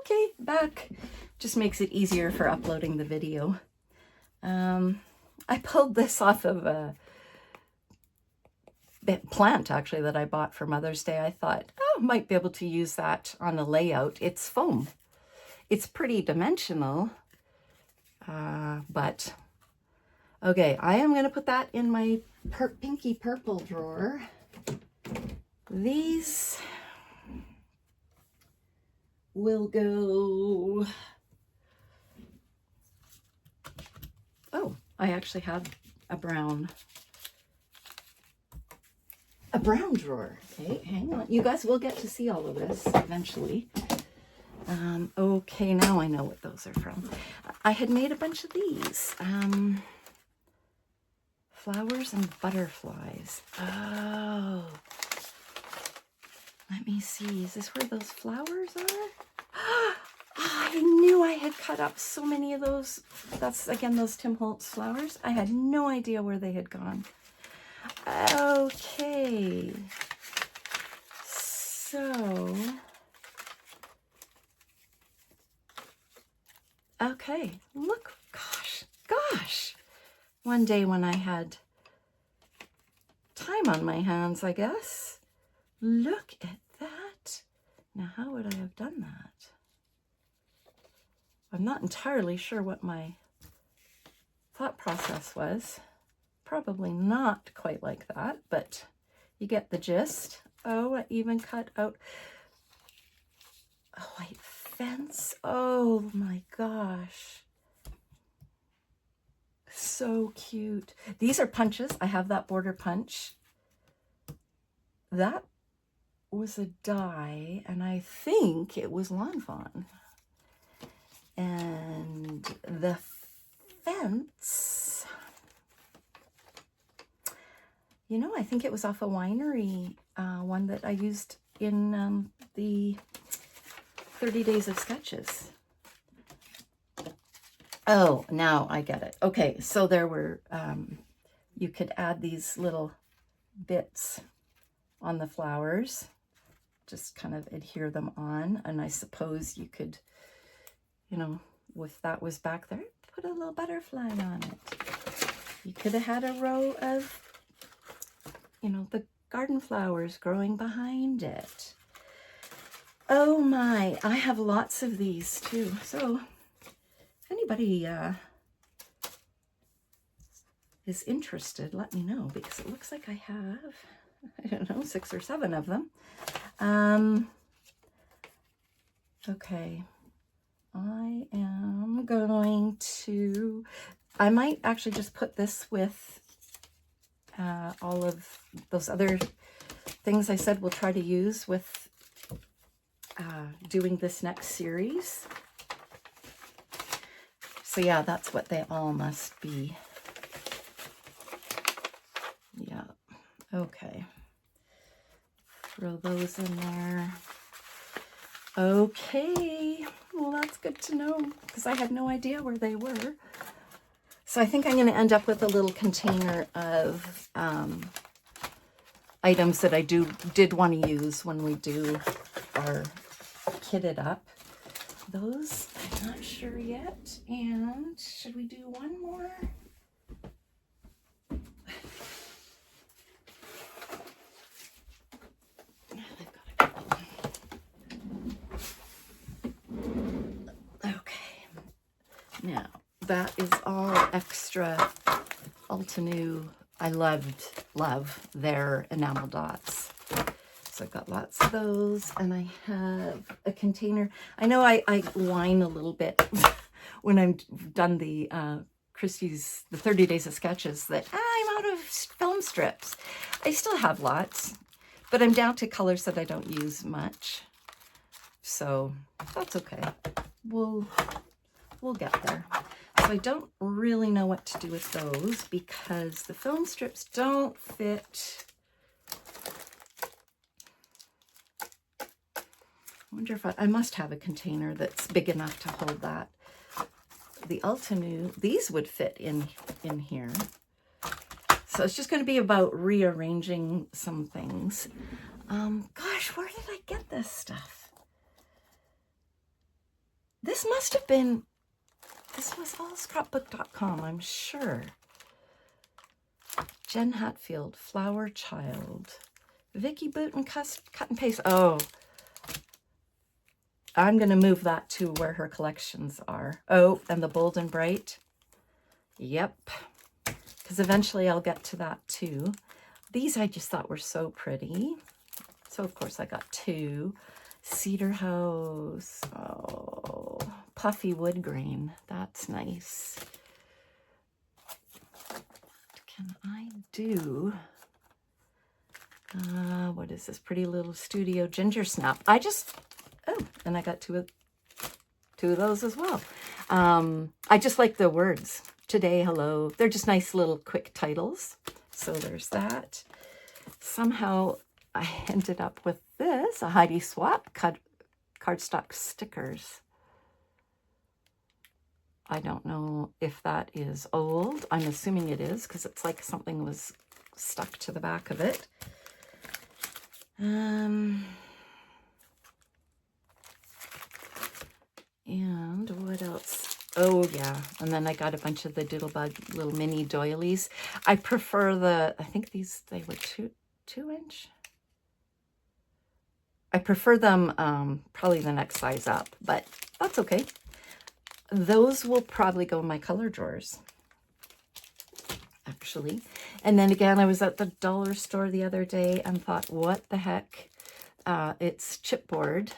Okay, back. Just makes it easier for uploading the video. I pulled this off of a plant actually that I bought for Mother's Day. I thought, oh, might be able to use that on a layout. It's foam. It's pretty dimensional, but okay, I am going to put that in my pinky purple drawer. These will go... Oh, I actually have a brown drawer. Okay, hang on. You guys will get to see all of this eventually. Okay, now I know what those are from. I had made a bunch of these. Flowers and butterflies. Oh. Let me see. Is this where those flowers are? I knew I had cut up so many of those. That's, again, those Tim Holtz flowers. I had no idea where they had gone. Okay. So... Okay, look, gosh. One day when I had time on my hands, I guess. Look at that. Now, how would I have done that? I'm not entirely sure what my thought process was. Probably not quite like that, but you get the gist. Oh, I even cut out a white fence. Oh my gosh. So cute. These are punches. I have that border punch. That was a die, and I think it was lawn fawn. And the fence, you know, I think it was off a winery, one that I used in the 30 Days of Sketches. Oh, now I get it. Okay, so there were, you could add these little bits on the flowers, just kind of adhere them on, and I suppose you could, you know, if that was back there, put a little butterfly on it. You could have had a row of, you know, the garden flowers growing behind it. Oh my, I have lots of these too. So if anybody is interested, let me know, because it looks like I have, I don't know, 6 or 7 of them. Okay. I am going to, I might actually just put this with all of those other things I said we'll try to use with doing this next series. So yeah, that's what they all must be. Yeah, okay. Throw those in there. Okay, well that's good to know, because I had no idea where they were. So I think I'm going to end up with a little container of items that I did want to use when we do our kitted up. Those, I'm not sure yet. And should we do one more? Okay, now that is all extra Altenew. I love their enamel dots. So I've got lots of those, and I have a container. I know I whine a little bit when I'm done the Christie's, the 30 Days of Sketches, that I'm out of film strips. I still have lots, but I'm down to colors that I don't use much. So that's okay. We'll get there. So I don't really know what to do with those because the film strips don't fit. I wonder if I must have a container that's big enough to hold that. The Altenew, these would fit in here. So it's just going to be about rearranging some things. Gosh, where did I get this stuff? This must have been, this was all scrapbook.com, I'm sure. Jen Hatfield, Flower Child. Vicky Booten, cut and paste. Oh, I'm going to move that to where her collections are. Oh, and the Bold and Bright. Yep. Because eventually I'll get to that too. These I just thought were so pretty. So of course I got two. Cedar House. Oh, puffy wood grain. That's nice. What can I do? What is this? Pretty Little Studio Ginger Snap. Oh, and I got two of those as well. I just like the words. Today, hello. They're just nice little quick titles. So there's that. Somehow I ended up with this, a Heidi Swap cardstock stickers. I don't know if that is old. I'm assuming it is because it's like something was stuck to the back of it. And what else? Oh yeah, and then I got a bunch of the Doodlebug little mini doilies. I prefer the, I think they were two inch. I prefer them probably the next size up, but that's okay. Those will probably go in my color drawers, actually. And then again, I was at the dollar store the other day and thought, what the heck? It's chipboard.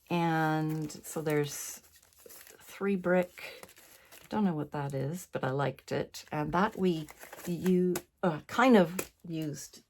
And so there's 3 brick, don't know what that is, but I liked it. And that you kind of used,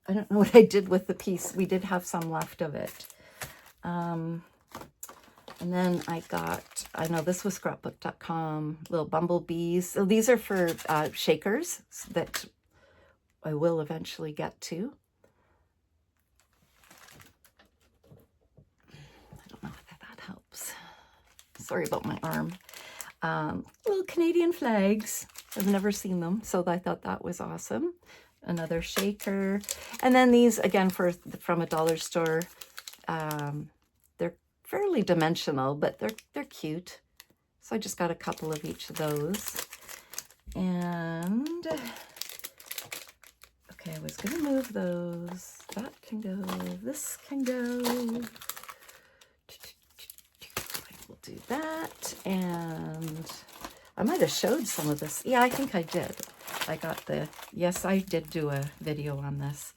I don't know what I did with the piece. We did have some left of it. And then I know this was scrapbook.com, little bumblebees. So these are for shakers that I will eventually get to. Helps. Sorry about my arm. Little Canadian flags. I've never seen them, so I thought that was awesome. Another shaker. And then these, again, from a dollar store. They're fairly dimensional, but they're cute. So I just got a couple of each of those. And, okay, I was going to move those. That can go. This can go. Do that, and I might have showed some of this. Yeah, I think I did. Yes, I did do a video on this.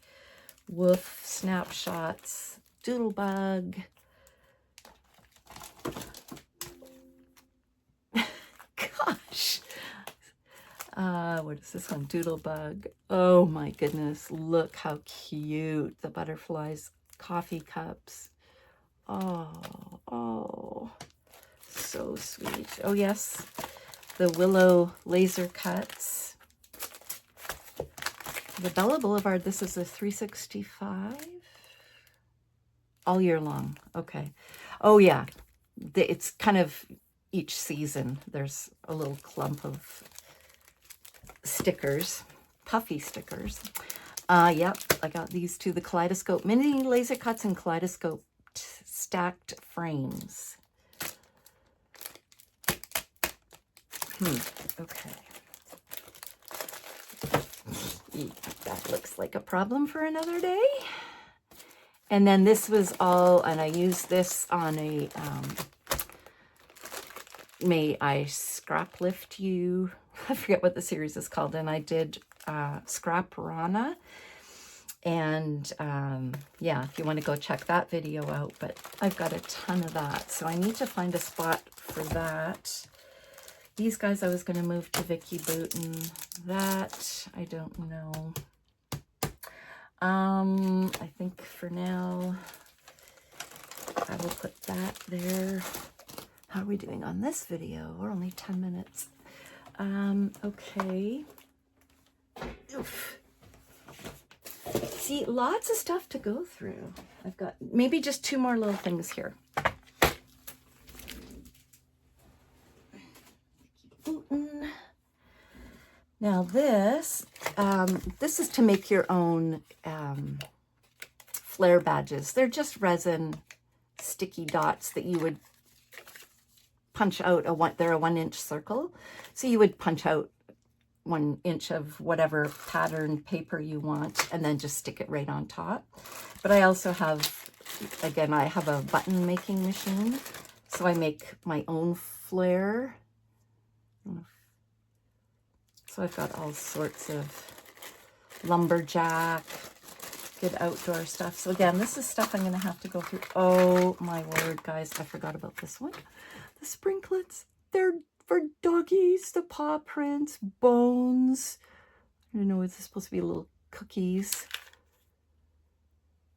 Woof, snapshots, Doodlebug. Gosh. What is this one? Doodlebug. Oh my goodness, look how cute. The butterflies, coffee cups. Oh. So sweet. Oh yes, the willow laser cuts. The Bella Boulevard, this is a 365 all year long. Okay. Oh yeah, it's kind of each season. There's a little clump of stickers, puffy stickers. Yep, I got these two, the Kaleidoscope mini laser cuts and Kaleidoscope stacked frames. Okay. That looks like a problem for another day. And then this was all, and I used this on a, May I Scrap Lift You? I forget what the series is called. And I did Scrap Rana. And yeah, if you want to go check that video out, but I've got a ton of that. So I need to find a spot for that. These guys I was going to move to Vicky Booten. That, I don't know. I think for now, I will put that there. How are we doing on this video? We're only 10 minutes. Okay. Oof. See, lots of stuff to go through. I've got maybe just 2 more little things here. Now this is to make your own flare badges. They're just resin sticky dots that you would punch out they're a 1-inch circle. So you would punch out 1 inch of whatever pattern paper you want and then just stick it right on top. But I also have, again, I have a button making machine. So I make my own flare. So I've got all sorts of lumberjack, good outdoor stuff. So again, this is stuff I'm going to have to go through. Oh my word, guys, I forgot about this one. The sprinklets, they're for doggies, the paw prints, bones. I don't know, is this supposed to be little cookies?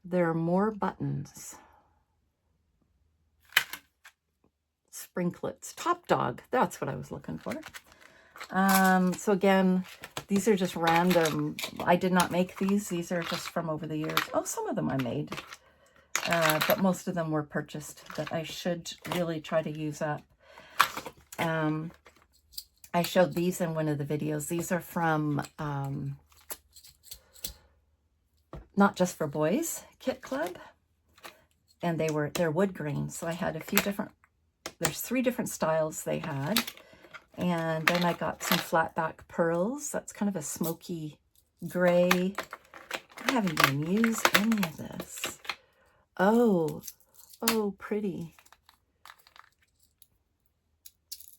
There are more buttons. Sprinklets, top dog, that's what I was looking for. So again, these are just random. I did not make these. These are just from over the years. Oh, some of them I made, but most of them were purchased that I should really try to use up. I showed these in one of the videos. These are from Not Just for Boys Kit Club, and they're wood grain. So I had a few different, there's 3 different styles they had. And then I got some flat back pearls. That's kind of a smoky gray. I haven't even used any of this. Oh, pretty.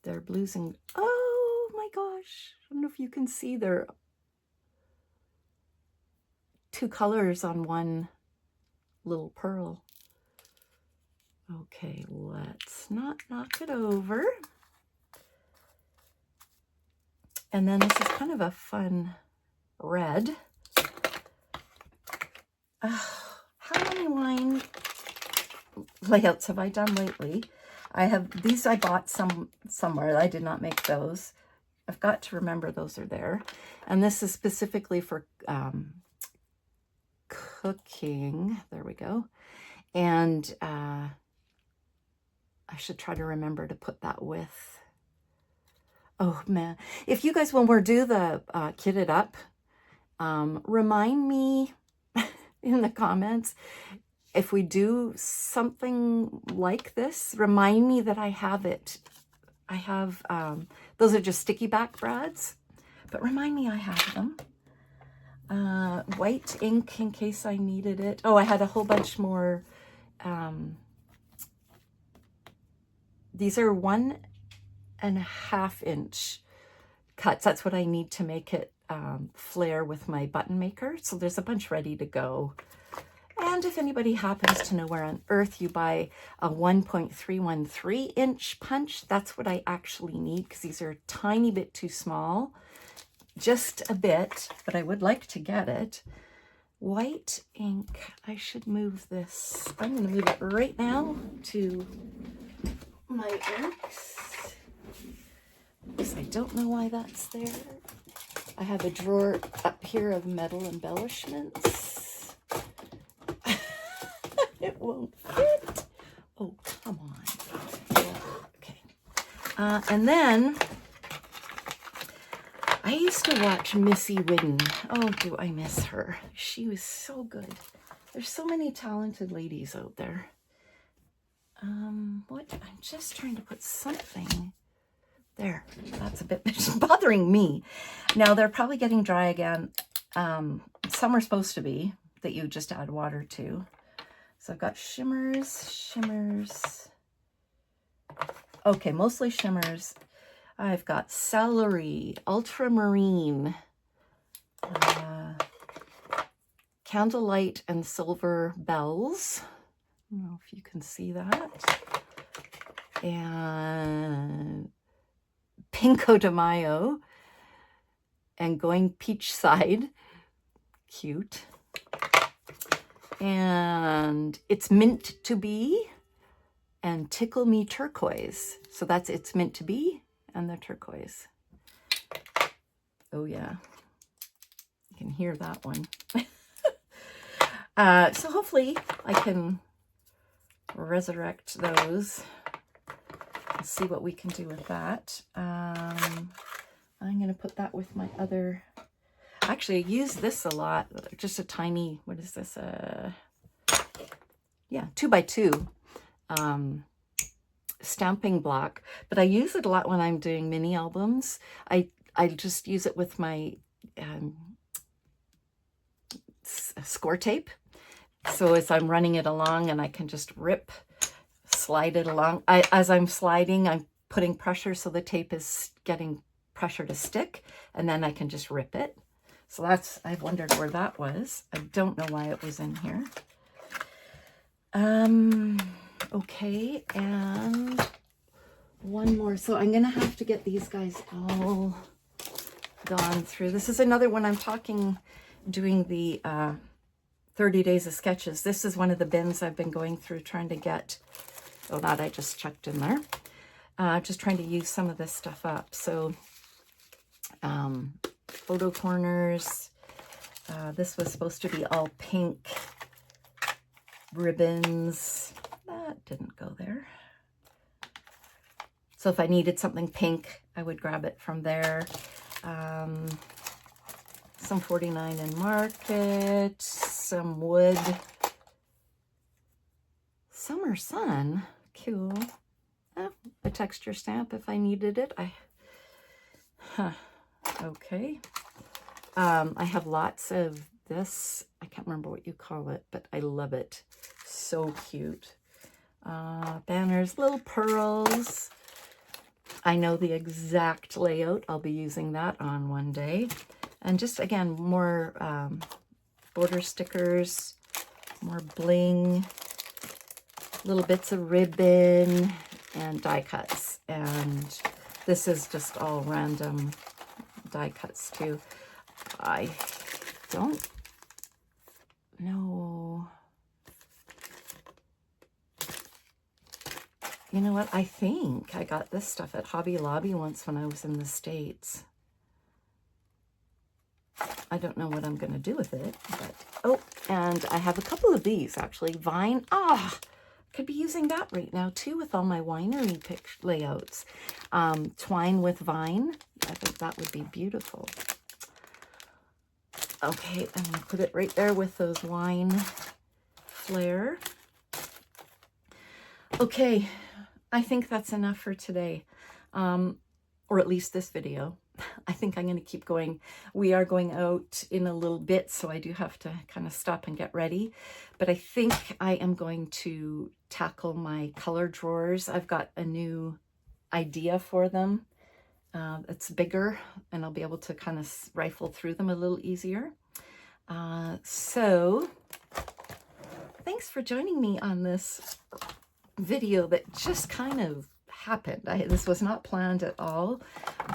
They're blues and, oh my gosh. I don't know if you can see, they're 2 colors on one little pearl. Okay, let's not knock it over. And then this is kind of a fun red. How many wine layouts have I done lately? I have these. I bought somewhere. I did not make those. I've got to remember those are there. And this is specifically for cooking. There we go. And I should try to remember to put that with. Oh man, if you guys, when we're do the Kit It Up, remind me in the comments, if we do something like this, remind me that I have it. I have, those are just sticky back brads, but remind me I have them. White ink in case I needed it. Oh, I had a whole bunch more. These are 1.5 inch cuts. That's what I need to make it flare with my button maker. So there's a bunch ready to go. And if anybody happens to know where on earth you buy a 1.313 inch punch, that's what I actually need, because these are a tiny bit too small. Just a bit, but I would like to get it. White ink. I should move this. I'm going to move it right now to my inks. Because I don't know why that's there. I have a drawer up here of metal embellishments. It won't fit. Oh, come on. Okay. And then I used to watch Missy Whidden. Oh, do I miss her. She was so good. There's so many talented ladies out there. What? I'm just trying to put something there. That's a bit bothering me. Now, they're probably getting dry again. Some are supposed to be that you just add water to. So I've got shimmers. Okay, mostly shimmers. I've got celery, ultramarine, candlelight and silver bells. I don't know if you can see that. And Pinko de Mayo and Going Peach Side. Cute. And It's Mint to Be and Tickle Me Turquoise. So that's It's Meant to Be and the turquoise. Oh yeah, you can hear that one. So hopefully I can resurrect those and see what we can do with that. I'm going to put that with my other. Actually, I use this a lot. Just a tiny, what is this? Yeah, 2x2. stamping block, but I use it a lot when I'm doing mini albums. I just use it with my score tape. So as I'm running it along, and I can just slide it along. As I'm sliding, I'm putting pressure so the tape is getting pressure to stick, and then I can just rip it. So that's, I've wondered where that was. I don't know why it was in here. Okay, and one more. So I'm gonna have to get these guys all gone through. This is another one I'm doing the 30 days of sketches. This is one of the bins I've been going through trying to get, well, that I just chucked in there. Just trying to use some of this stuff up. So photo corners. This was supposed to be all pink ribbons. That didn't go there. So if I needed something pink, I would grab it from there. Some 49 in Market, some wood. Summer Sun, cool. Oh, a texture stamp if I needed it. Okay. I have lots of this. I can't remember what you call it, but I love it. So cute. Banners, little pearls. I know the exact layout. I'll be using that on one day. And just, again, more border stickers, more bling, little bits of ribbon, and die cuts. And this is just all random die cuts too. I don't know. You know what? I think I got this stuff at Hobby Lobby once when I was in the States. I don't know what I'm going to do with it, but, oh, and I have a couple of these, actually. Vine. Could be using that right now, too, with all my winery layouts. Twine with vine. I think that would be beautiful. Okay, I'm going to put it right there with those wine flare. Okay, I think that's enough for today, or at least this video. I think I'm going to keep going. We are going out in a little bit, so I do have to kind of stop and get ready. But I think I am going to tackle my color drawers. I've got a new idea for them. It's bigger, and I'll be able to kind of rifle through them a little easier. So thanks for joining me on this video that just kind of happened. This was not planned at all,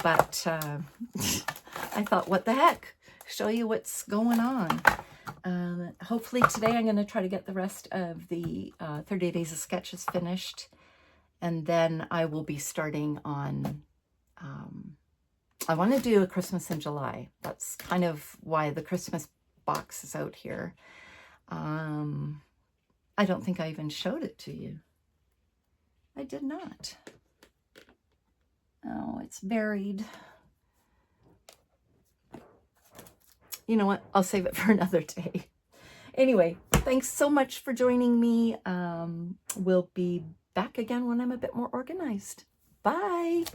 but I thought, what the heck, show you what's going on. Hopefully today I'm going to try to get the rest of the 30 days of sketches finished, and then I will be starting on I want to do a Christmas in July. That's kind of why the Christmas box is out here. I don't think I even showed it to you. I did not. Oh, it's buried. You know what? I'll save it for another day. Anyway, thanks so much for joining me. We'll be back again when I'm a bit more organized. Bye.